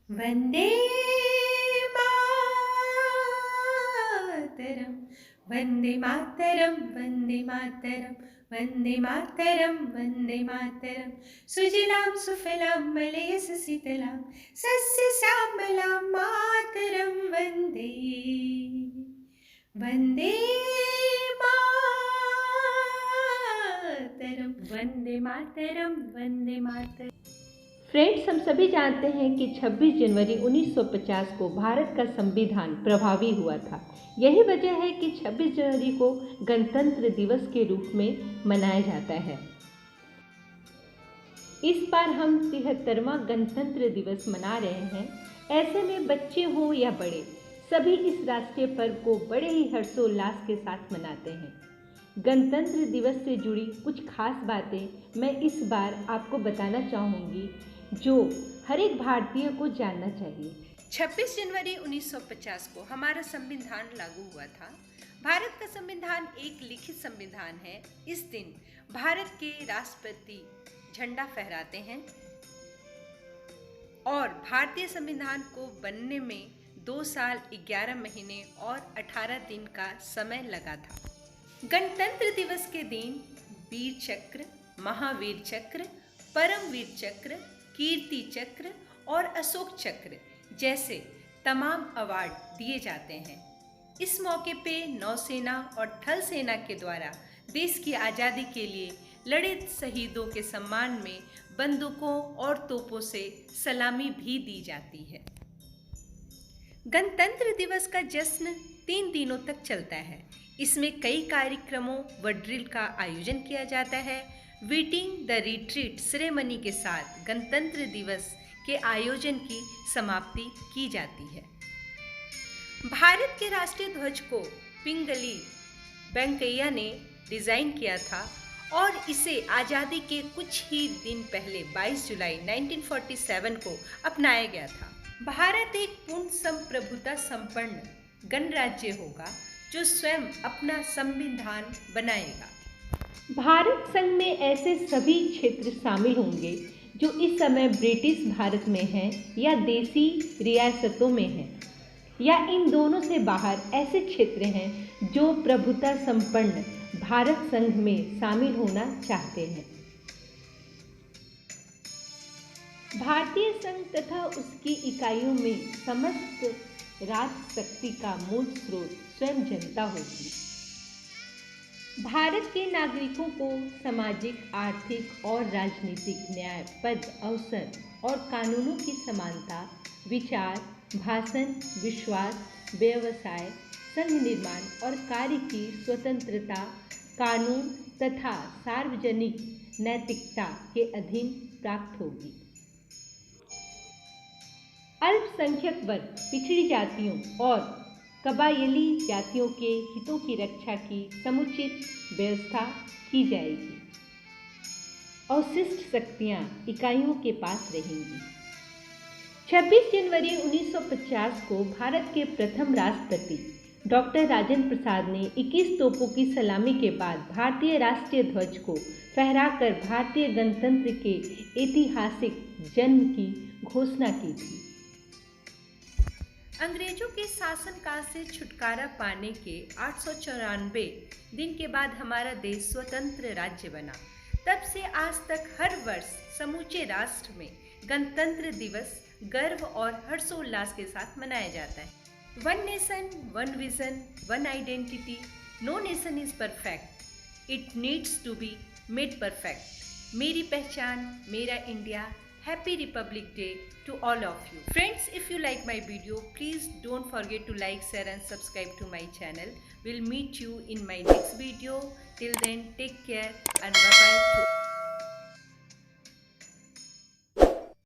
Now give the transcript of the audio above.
वन्दे मातरं वन्दे मातरं वन्दे मातरं वन्दे मातरं वन्दे मातरं सुजलां सुफलां मलयजशीतलां सस्यश्यामलां मातरं वन्दे वन्दे मातरं वन्दे मातरं वन्दे मातरं। फ्रेंड्स, हम सभी जानते हैं कि 26 जनवरी 1950 को भारत का संविधान प्रभावी हुआ था। यही वजह है कि 26 जनवरी को गणतंत्र दिवस के रूप में मनाया जाता है। इस बार हम 73वां गणतंत्र दिवस मना रहे हैं। ऐसे में बच्चे हों या बड़े, सभी इस राष्ट्रीय पर्व को बड़े ही हर्षोल्लास के साथ मनाते हैं। गणतंत्र दिवस से जुड़ी कुछ खास बातें मैं इस बार आपको बताना चाहूँगी जो हर एक भारतीय को जानना चाहिए। 26 जनवरी 1950 को हमारा संविधान लागू हुआ था। भारत का संविधान एक लिखित संविधान है। इस दिन भारत के राष्ट्रपति झंडा फहराते हैं और भारतीय संविधान को बनने में 2 साल 11 महीने और 18 दिन का समय लगा था। गणतंत्र दिवस के दिन वीर चक्र, महावीर चक्र, परमवीर चक्र, कीर्ति चक्र और अशोक चक्र जैसे तमाम अवार्ड दिए जाते हैं। इस मौके पे नौसेना और थल सेना के द्वारा देश की आज़ादी के लिए लड़े शहीदों के सम्मान में बंदूकों और तोपों से सलामी भी दी जाती है। गणतंत्र दिवस का जश्न 3 दिनों तक चलता है। इसमें कई कार्यक्रमों व ड्रिल का आयोजन किया जाता है। वीटिंग द रिट्रीट सेरेमनी के साथ गणतंत्र दिवस के आयोजन की समाप्ति की जाती है। भारत के राष्ट्रीय ध्वज को पिंगली वेंकैया ने डिज़ाइन किया था और इसे आज़ादी के कुछ ही दिन पहले 22 जुलाई 1947 को अपनाया गया था। भारत एक पूर्ण संप्रभुता संपन्न गणराज्य होगा जो स्वयं अपना संविधान बनाएगा। भारत संघ में ऐसे सभी क्षेत्र शामिल होंगे जो इस समय ब्रिटिश भारत में हैं या देसी रियासतों में हैं, या इन दोनों से बाहर ऐसे क्षेत्र हैं जो प्रभुता संपन्न भारत संघ में शामिल होना चाहते हैं। भारतीय संघ तथा उसकी इकाइयों में समस्त राज शक्ति का मूल स्रोत स्वयं जनता होगी। भारत के नागरिकों को सामाजिक, आर्थिक और राजनीतिक न्याय, पद, अवसर और कानूनों की समानता, विचार, भाषण, विश्वास, व्यवसाय, संघ निर्माण और कार्य की स्वतंत्रता, कानून तथा सार्वजनिक नैतिकता के अधीन प्राप्त होगी। अल्पसंख्यक वर्ग, पिछड़ी जातियों और कबायली जातियों के हितों की रक्षा की समुचित व्यवस्था की जाएगी। अवशिष्ट शक्तियां इकाइयों के पास रहेंगी। 26 जनवरी 1950 को भारत के प्रथम राष्ट्रपति डॉक्टर राजेंद्र प्रसाद ने 21 तोपों की सलामी के बाद भारतीय राष्ट्रीय ध्वज को फहराकर भारतीय गणतंत्र के ऐतिहासिक जन्म की घोषणा की थी। अंग्रेजों के शासनकाल से छुटकारा पाने के 894 दिन के बाद हमारा देश स्वतंत्र राज्य बना। तब से आज तक हर वर्ष समूचे राष्ट्र में गणतंत्र दिवस गर्व और हर्षोल्लास के साथ मनाया जाता है। One nation, one vision, one identity. No nation is perfect, it needs to be made perfect. मेरी पहचान, मेरा India. Happy Republic Day to all of you. Friends, if you like my video, please don't forget to like, share and subscribe to my channel. We'll meet you in my next video. Till then, take care and bye-bye to